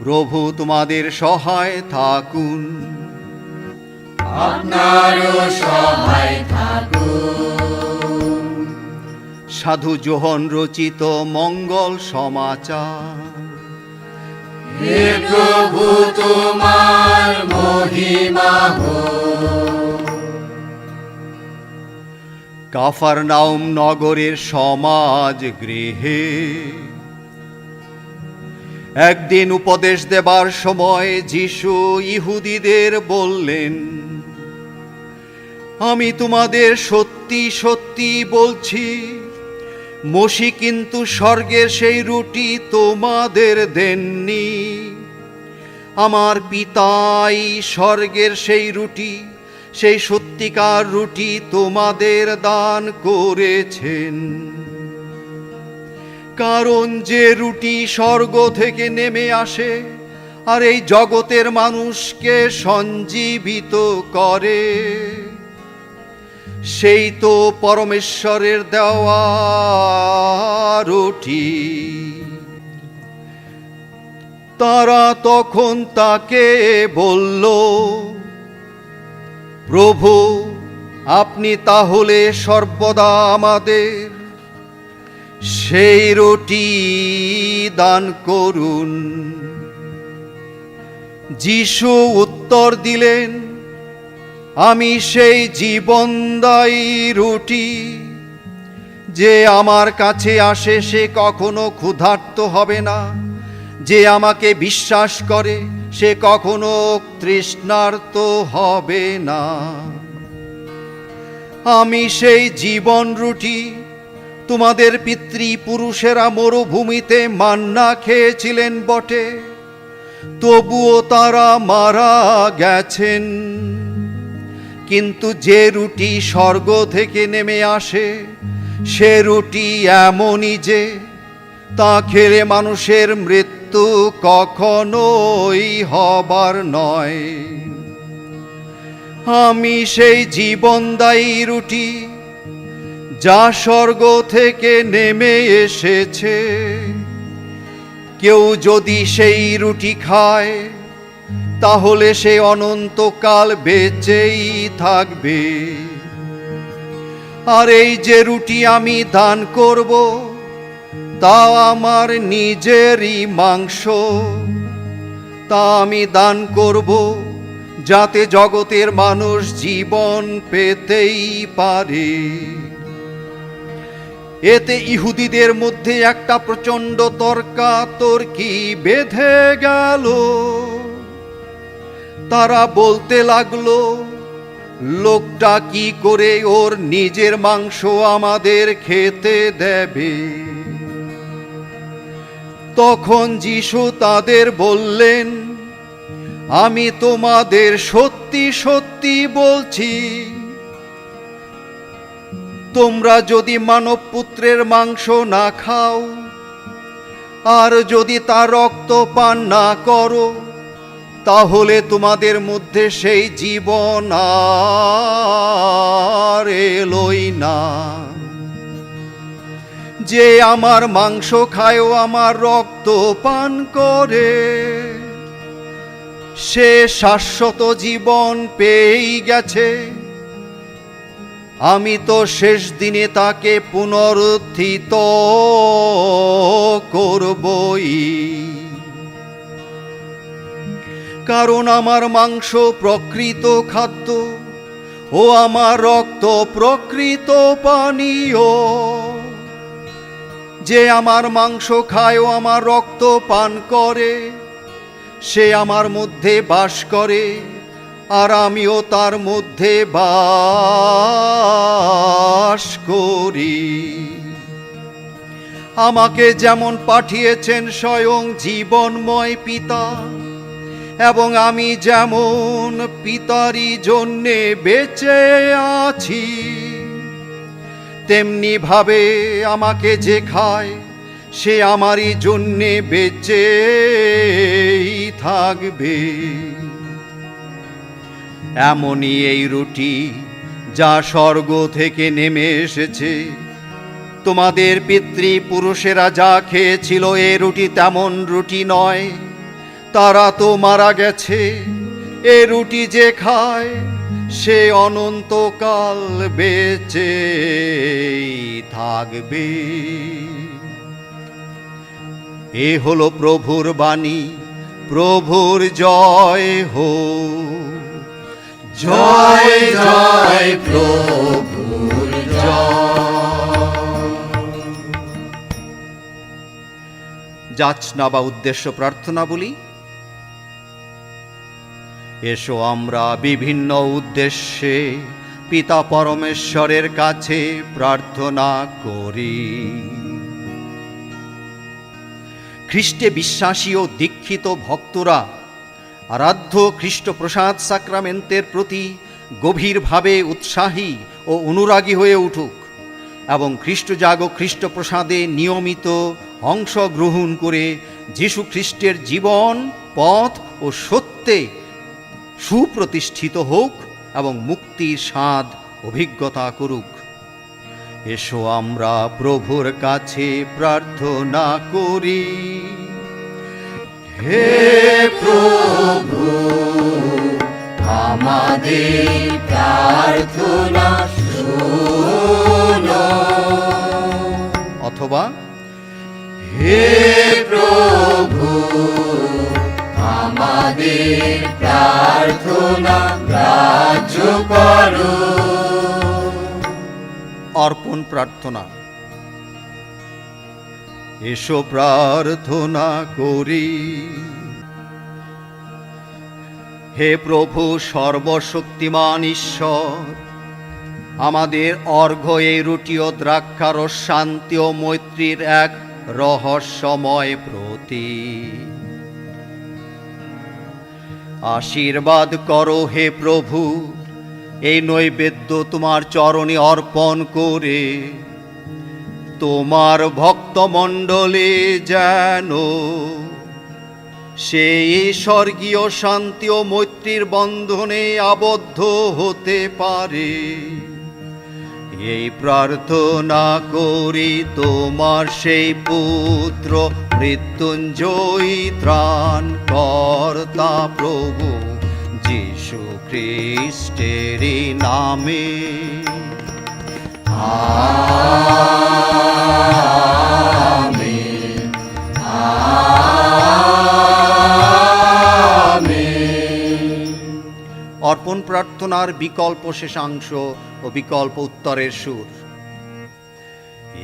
প্রভু তোমাদের সহায় থাকুন।
আপনারও সহায় থাকুন।
সাধু যোহন রচিত মঙ্গল সমাচার।
হে প্রভু, তোমার মহিমা হোক।
কাফারনাউম নগরের সমাজ গৃহে একদিন উপদেশ দেবার সময় যীশু ইহুদিদের বললেন, আমি তোমাদের সত্যি সত্যি বলছি, মসি কিন্তু স্বর্গের সেই রুটি তোমাদের দেননি, আমার পিতাই স্বর্গের সেই রুটি, সেই সত্যিকার রুটি তোমাদের দান করেছেন। কারণ যে রুটি স্বর্গ থেকে নেমে আসে আর এই জগতের মানুষকে সঞ্জীবিত করে, সেই তো পরমেশ্বরের দেওয়া রুটি। তারা তখন তাকে বলল, প্রভু, আপনি তাহলে সর্বদা আমাদের সেই রুটি দান করুন। যীশু উত্তর দিলেন, আমি সেই জীবনদায়ী রুটি, যে আমার কাছে আসে সে কখনো ক্ষুধার্ত হবে না, যে আমাকে বিশ্বাস করে সে কখনো তৃষ্ণার্ত হবে না। আমি সেই জীবন রুটি। তোমাদের পিতৃপুরুষেরা মরুভূমিতে মান্না খেয়েছিলেন বটে, তবুও তারা মারা গেছেন। কিন্তু যে রুটি স্বর্গ থেকে নেমে আসে, সে রুটি এমনই যে তা খেলে মানুষের মৃত্যু কখনোই হবার নয়। আমি সেই জীবনদায়ী রুটি, যা স্বর্গ থেকে নেমে এসেছে। কেউ যদি সেই রুটি খায়, তাহলে সে অনন্তকাল বেঁচেই থাকবে। আর এই যে রুটি আমি দান করব, তা আমার নিজেরই মাংস। তা আমি দান করব, যাতে জগতের মানুষ জীবন পেতেই পারে। এতে ইহুদিদের মধ্যে একটা প্রচণ্ড তর্কাতর্কি বেঁধে গেল। তারা বলতে লাগলো, লোকটা কি করে ওর নিজের মাংস আমাদের খেতে দেবে? তখন যীশু তাদের বললেন, আমি তোমাদের সত্যি সত্যি বলছি, তোমরা যদি মানবপুত্রের মাংস না খাও আর যদি তার রক্ত পান না করো, তাহলে তোমাদের মধ্যে সেই জীবন আর এলোই না। যে আমার মাংস খায় ও আমার রক্ত পান করে, সে শাশ্বত জীবন পেয়েই গেছে। আমি তো শেষ দিনে তাকে পুনরুত্থিত করবই। কারণ আমার মাংস প্রকৃত খাদ্য ও আমার রক্ত প্রকৃত পানীয়। যে আমার মাংস খায় ও আমার রক্ত পান করে, সে আমার মধ্যে বাস করে, আর আমিও তার মধ্যে বাস করি। আমাকে যেমন পাঠিয়েছেন স্বয়ং জীবনময় পিতা, এবং আমি যেমন পিতারই জন্যে বেঁচে আছি, তেমনি ভাবে আমাকে যে খায় সে আমারই জন্যে বেঁচেই থাকবে। এমনই এই রুটি যা স্বর্গ থেকে নেমে এসেছে। তোমাদের পিতৃপুরুষেরা যা খেয়েছিল এ রুটি তেমন রুটি নয়, তারা তো মারা গেছে। এ রুটি যে খায় সে অনন্তকাল বেঁচে থাকবে। এ হলো প্রভুর বাণী। প্রভুর জয় হোক।
জয় জয় প্রভুর জয়।
যাচনা বা উদ্দেশ্য প্রার্থনা বলি। এসো আমরা বিভিন্ন উদ্দেশ্যে পিতা পরমেশ্বরের কাছে প্রার্থনা করি। খ্রিস্টে বিশ্বাসী ও দীক্ষিত ভক্তরা আরাধ্য খ্রিস্ট প্রসাদ সাক্রামেন্টের প্রতি গভীরভাবে উৎসাহী ও অনুরাগী হয়ে উঠুক, এবং খ্রিস্টজাগ খ্রিস্ট প্রসাদে নিয়মিত অংশগ্রহণ করে যীশু খ্রিস্টের জীবন, পথ ও সত্যে সুপ্রতিষ্ঠিত হোক এবং মুক্তির স্বাদ অভিজ্ঞতা করুক। এসো আমরা প্রভুর কাছে প্রার্থনা করি।
হে প্রভু, আমাদের প্রার্থনা শোনো।
অথবা
হে প্রভু, আমাদের প্রার্থনা গ্রাহ্য করো।
অর্পণ প্রার্থনা। এসো প্রার্থনা করি। হে প্রভু সর্বশক্তিমান ঈশ্বর, আমাদের অর্ঘ্য এই রুটি ও দ্রাক্ষারস শান্তি ও মৈত্রীর এক রহস্যময় প্রতীক। আশীর্বাদ করো হে প্রভু, এই নৈবেদ্য তোমার চরণে অর্পণ করে তোমার ভক্তমণ্ডলে যেন সেই স্বর্গীয় শান্তি ও মৈত্রীর বন্ধনে আবদ্ধ হতে পারে। এই প্রার্থনা করি তোমার সেই পুত্র মৃত্যুঞ্জয়ী ত্রাণ কর্তা প্রভু যীশু খ্রিস্টের নামে।
Amen, amen.
অর্পণ প্রার্থনার বিকল্প শেষাংশ ও বিকল্প উত্তরের সুর।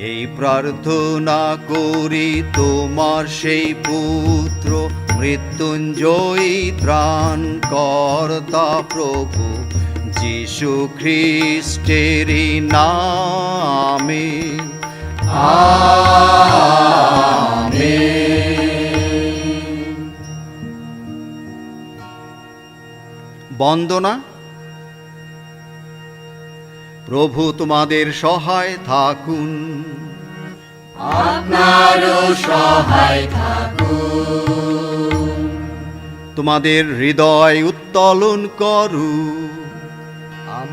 এই প্রার্থনা করি তোমার সেই পুত্র মৃত্যুঞ্জয়ী ত্রাণ কর্তা প্রভু যীশু খ্রিস্টের নামে।
আমেন।
বন্দনা। প্রভু তোমাদের সহায় থাকুন।
আপনারও সহায় থাকুন।
তোমাদের হৃদয় উত্তোলন করু।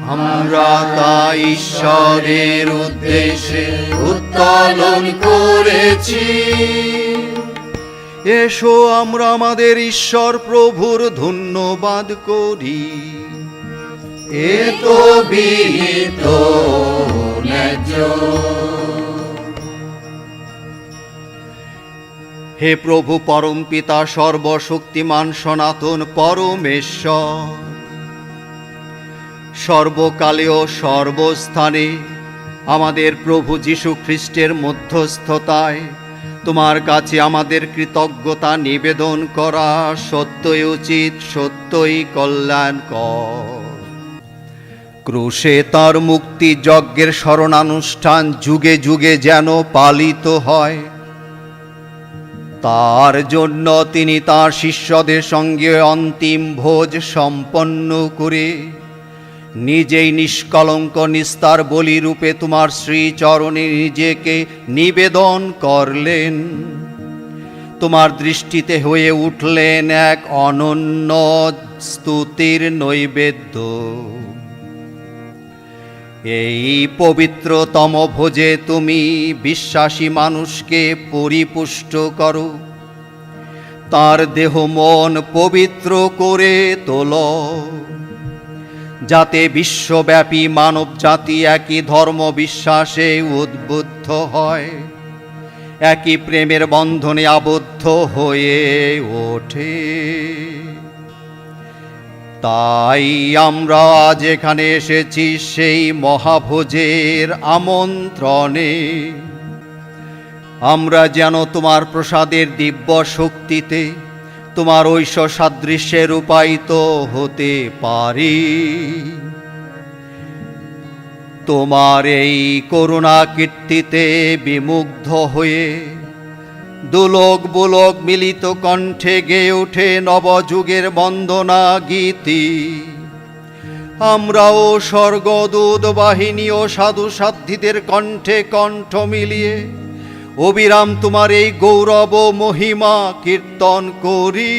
আমরা তাই ঈশ্বরের উদ্দেশ্যে
উত্তোলন করেছি।
এসো আমরা আমাদের ঈশ্বর প্রভুর ধন্যবাদ করি।
এ তো বিহিত ন্যায্য।
হে প্রভু পরম পিতা সর্বশক্তিমান সনাতন পরমেশ্বর, সর্বকালে ও সর্বস্থানে আমাদের প্রভু যীশু খ্রিস্টের মধ্যস্থতায় তোমার কাছে আমাদের কৃতজ্ঞতা নিবেদন করা সত্যই উচিত, সত্যই কল্যাণকর। ক্রুশে তার মুক্তি যজ্ঞের স্মরণানুষ্ঠান যুগে যুগে যেন পালিত হয়, তার জন্য তিনি তার শিষ্যদের সঙ্গে অন্তিম ভোজ সম্পন্ন করে নিজেই নিষ্কলঙ্ক নিস্তার বলিরূপে তোমার শ্রীচরণে নিজেকে নিবেদন করলেন। তোমার দৃষ্টিতে হয়ে উঠলেন এক অনন্য স্তুতির নৈবেদ্য। এই পবিত্রতম ভোজে তুমি বিশ্বাসী মানুষকে পরিপুষ্ট করো, তার দেহ মন পবিত্র করে তোলো, যাতে বিশ্বব্যাপী মানব জাতি একই ধর্ম বিশ্বাসে উদ্বুদ্ধ হয়, একই প্রেমের বন্ধনে আবদ্ধ হয়ে ওঠে। তাই আমরা আজ এখানে এসেছি সেই মহাভোজের আমন্ত্রণে। আমরা যেন তোমার প্রসাদের দিব্য শক্তিতে তোমার ঐশ সাদৃশ্যে রূপায়িত হতে পারি। তোমার এই করুণা কীর্তিতে বিমুগ্ধ হয়ে দুলোক বুলোক মিলিত কণ্ঠে গেয়ে ওঠে নবযুগের বন্দনা গীতি। আমরাও স্বর্গদূত বাহিনী ও সাধু সাধ্বীদের কণ্ঠে কণ্ঠ মিলিয়ে অবিরাম তোমার এই গৌরব ও মহিমা কীর্তন করি।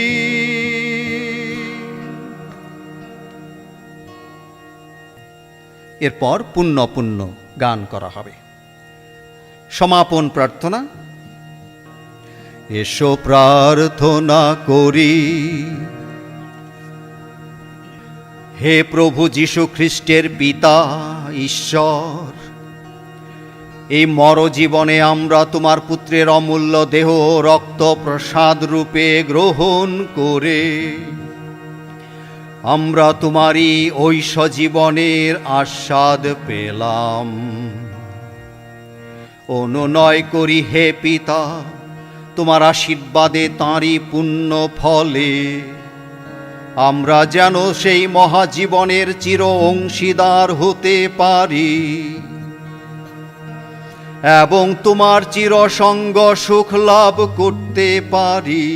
এরপর পুণ্য পুণ্য গান করা হবে। সমাপন প্রার্থনা। এসো প্রার্থনা করি। হে প্রভু যীশু খ্রিস্টের পিতা ঈশ্বর, এই মরজীবনে আমরা তোমার পুত্রের অমূল্য দেহ রক্ত প্রসাদ রূপে গ্রহণ করে আমরা তোমারই ঐশ জীবনের আস্বাদ পেলাম। অনুনয় করি হে পিতা, তোমার আশীর্বাদে তাঁরই পুণ্য ফলে আমরা যেন সেই মহাজীবনের চির অংশীদার হতে পারি এবং তোমার চিরসঙ্গ সুখ লাভ করতে পারি।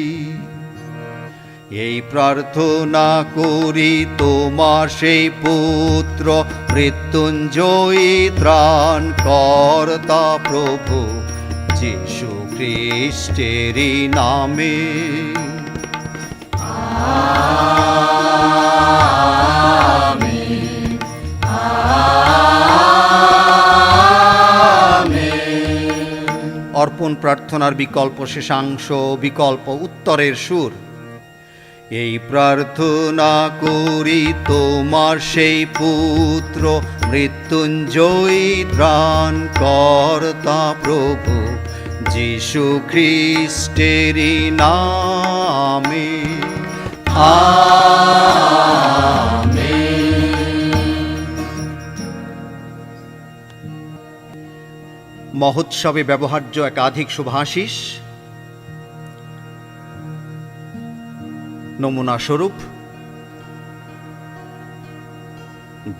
এই প্রার্থনা করি তোমার সেই পুত্র মৃত্যুঞ্জয়ী ত্রাণকর্তা প্রভু যীশু খ্রিস্টেরই নামে।
Amen, amen.
অর্পণ প্রার্থনার বিকল্প শেষাংশ, বিকল্প উত্তরের সুর। এই প্রার্থনা করি তোমার সেই পুত্র মৃত্যুঞ্জয়ী ত্রাণকর্তা প্রভু যীশু খ্রিস্টেরই নামে।
আমেন।
মহোৎসবে ব্যবহার্য একাধিক শুভাশিস। নমুনা স্বরূপ: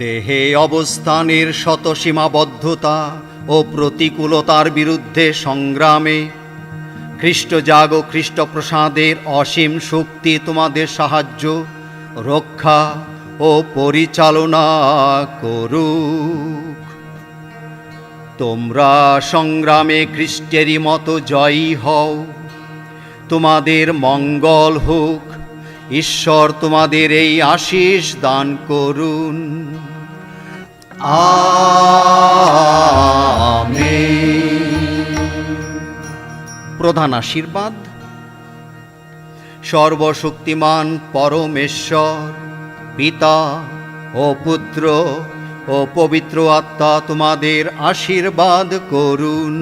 দেহে অবস্থানের শত সীমাবদ্ধতা ও প্রতিকূলতার বিরুদ্ধে সংগ্রামে খ্রিস্ট জাগ ও খ্রিস্ট প্রসাদের অসীম শক্তি তোমাদের সাহায্য, রক্ষা ও পরিচালনা করুক। তোমরা সংগ্রামে খ্রিস্টেরই মতো জয়ী হও। তোমাদের মঙ্গল হোক। ঈশ্বর তোমাদের এই আশীষ দান করুন। আমেন। প্রধান আশীর্বাদ: সর্বশক্তিমান পরমেশ্বর পিতা ও পুত্র ও পবিত্র আত্মা তোমাদের আশীর্বাদ করুন।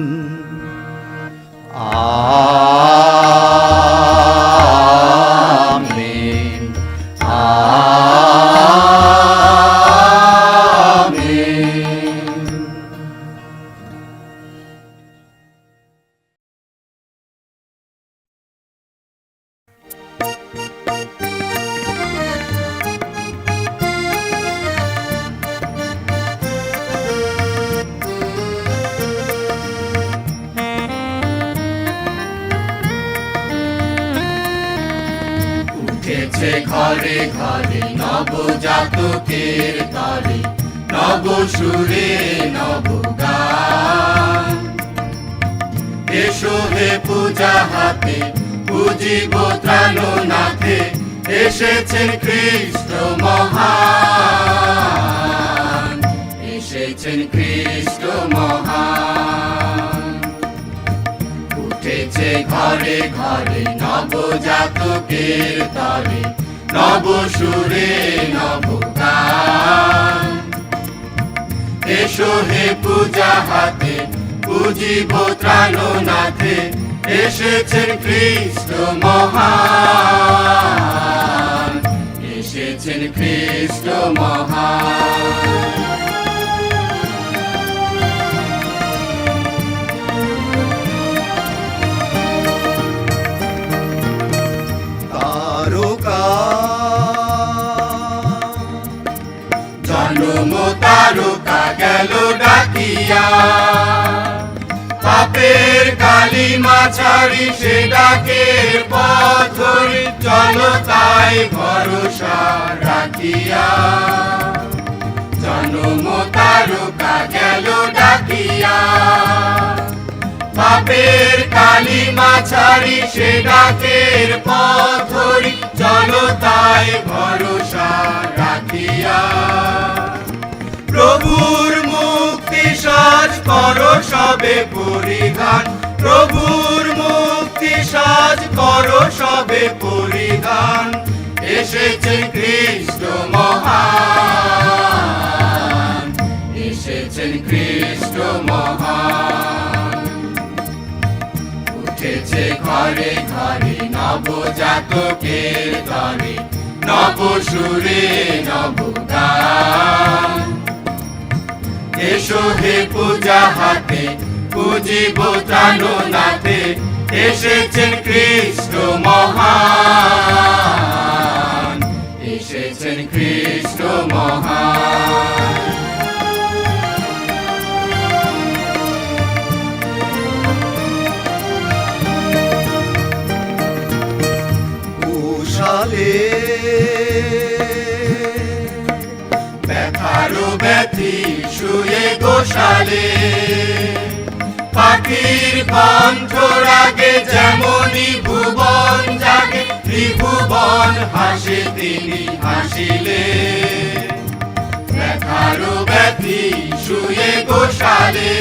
উঠেছে ঘরে ঘরে নবজাতকের তরে, নব সুরে নব গান। এসো হে পূজা হাতে, পূজিব ত্রাণনাথে, এসেছেন খ্রিস্ট মহান, এসেছেন খ্রিস্ট মহান। উঠেছে ঘরে ঘরে নবজাতকের তরে, নব সুরে নব গান। এসো হে পূজা হাতে, পূজিব ত্রাণনাথে, এসেছেন খ্রিস্ট মহান, এসেছেন খ্রিস্ট মহান।
তারকা
জন্ম তারকা গেল ডাকিয়া, পাপের কালিমা ছাড়ি সে ডাকের পথ ধরি, চলো তাই ভরসা রাখিয়া। জন্ম তারকা গেল ডাকিয়া, পাপের কালিমা ছাড়ি সে ডাকের পথ ধরি, চলো তাই ভরসা রাখিয়া। প্রভুর মুক্তি সাজ করো সবে পরিধান, প্রভুর মুক্তি সাজ করো সবে পরিধান। এসেছেন খ্রিস্ট মহান, এসেছেন খ্রিস্ট মহান। উঠেছে ঘরে ঘরে নবজাতকের তরে, নব সুরে নব গান। এসো হে পূজা হাতে, পূজিব ত্রাণনাথে, এসেছেন খ্রিস্ট মহান, এসেছেন খ্রিস্ট মহান।
কুশালে
ব্যথারো ব্যথি শুয়ে গোশালে, পাখির কণ্ঠ রাগে যেমনি ভুবন জাগে, ত্রিভুবন হাসে তিনি হাসিলে। ব্যথারো ব্যথি শুয়ে গোশালে,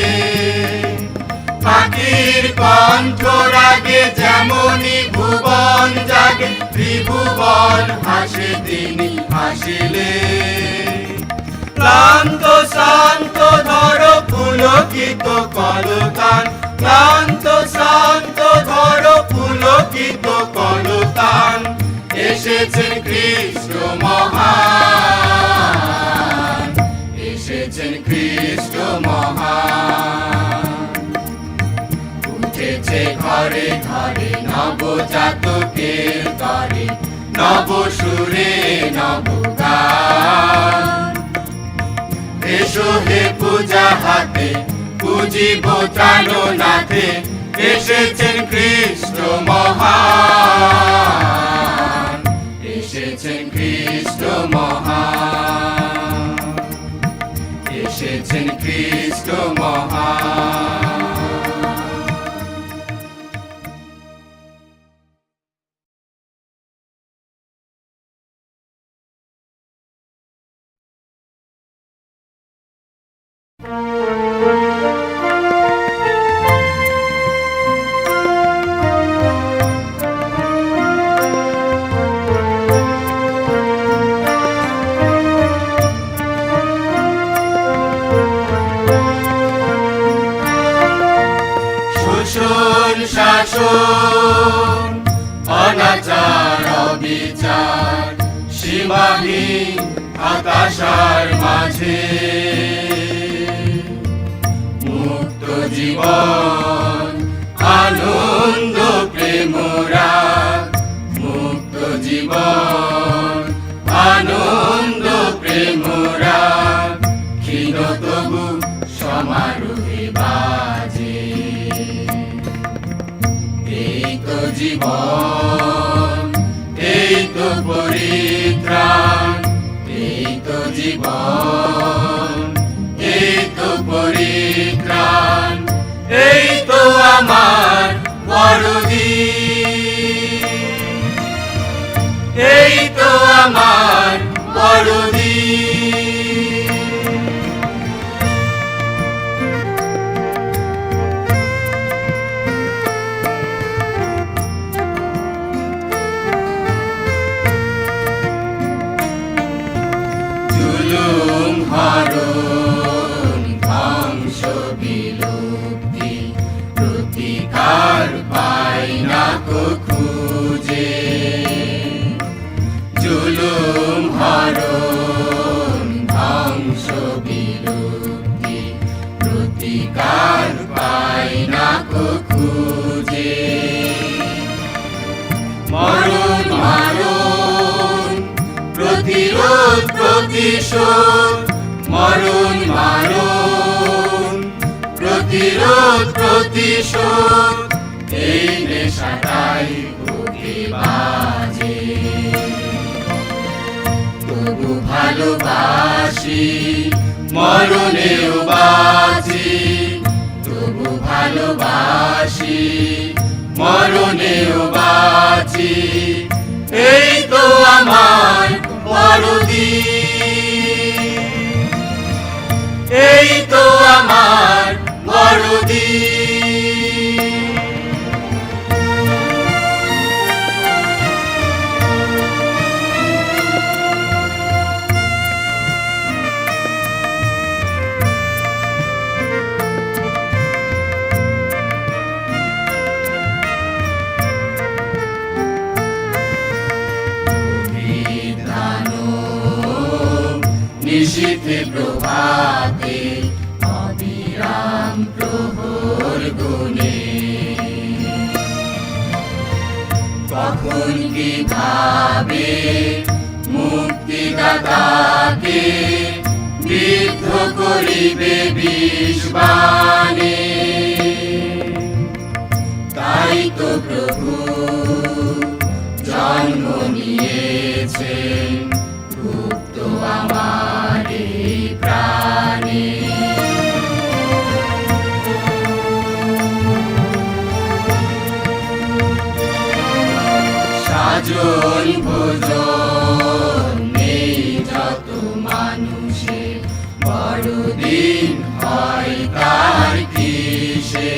পাখির কণ্ঠ রাগে যেমনি ভুবন জাগে, ত্রিভুবন হাসে তিনি হাসিলে। ক্লান্ত শান্ত ধর পুলকিত কলতান, ক্লান্ত শান্ত ধর পুলকিত কলতান। এসেছেন খ্রিস্ট মহান, এসেছেন খ্রিস্ট মহান। উঠেছে ঘরে ঘরে নবজাতকের তরে, নব সুরে নব গান। এসো হে পূজা হাতে, পূজিব ত্রাণনাথে, এসেছেন খ্রিস্ট মহান, এসেছেন খ্রিস্ট মহান, এসেছেন খ্রিস্ট মহান। শোষণ শাসন অনাচার অবিচার সীমাহীন হতাশার মাঝে মুক্ত জীবন আনন্দ প্রেমরা, মুক্ত জীবন আনন্দ প্রেমরা, ক্ষীণ তবু সমারোহে বাজে। এই তো জীবন, এই তো পরিত্রাণ, এই তো জীবন, এই তো পরিত্রাণ, এই তো আমার বড়দিন, এই তো আমার বড়দিন। জুলুম হরণ ধ্বংস বিলুপ্তি, প্রতিকার পাই না কো খুঁজে। জুলুম হরণ ধ্বংস বিলুপ্তি, প্রতিকার পাই না কো খুঁজে। মরণ মারণ প্রতিরোধ প্রতিশোধ, মরণ মারণ প্রতিরোধ প্রতিশোধ, এই নেশাটাই বুকে বাজে। তবু ভালোবাসি, মরণেও বাঁচি, তবু ভালোবাসি, মরণেও বাঁচি, এই তো আমার বড়দিন, এই তো আমার বড়দিন। নিশীথে প্রভাতে অবিরাম প্রহর গুনে, কখন কিভাবে মুক্তিদাতাকে বিদ্ধ করিবে বিষবাণে। তাই তো প্রভু জন্ম নিয়েছেন গুপ্ত আমার এই প্রাণে। সাজন ভোজন নেই যত মানুষের, বড়দিন হয় তার কিসে।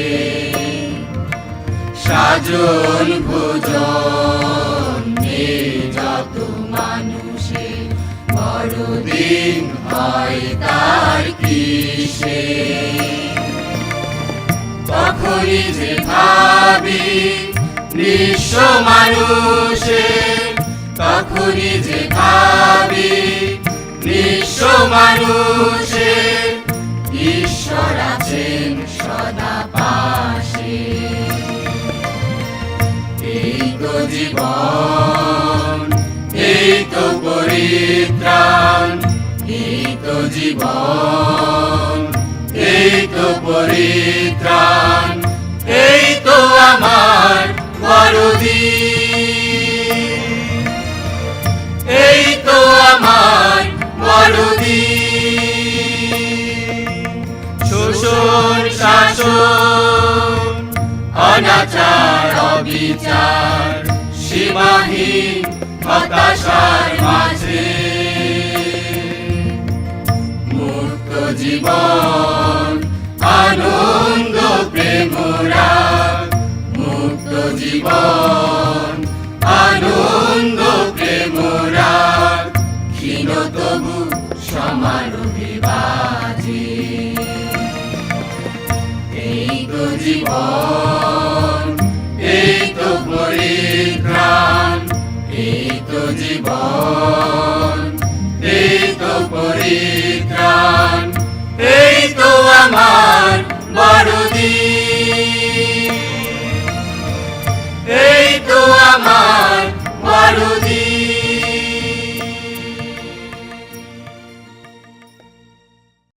সাজন ভোজন নেই যত মানুষের, বড়দিন হয় তার কিসে। তখনই যে ভাবি নিঃস্ব মানুষের, তখনই যে ভাবি নিঃস্ব মানুষের, ঈশ্বর আছেন সদা পাশে। এই তো জীবন, এই তো পরিত্রাণ, এই তো জীবন, এই তো পরিত্রাণ, এই তো আমার বড়দিন, এই তো আমার বড়দিন। শোষণ শাসন অনাচার অবিচার, সীমাহীন হতাশার মাঝে, মুক্ত জীবন আনন্দ প্রেম রাগ, মুক্ত জীবন আনন্দ প্রেম রাগ, ক্ষীণ তবু সমারোহে বাজে। এই তো জীবন, এই তো পরিত্রাণ, এই তো জীবন, এই তো পরিত্রাণ, এই তো আমার বড়দিন, এই তো আমার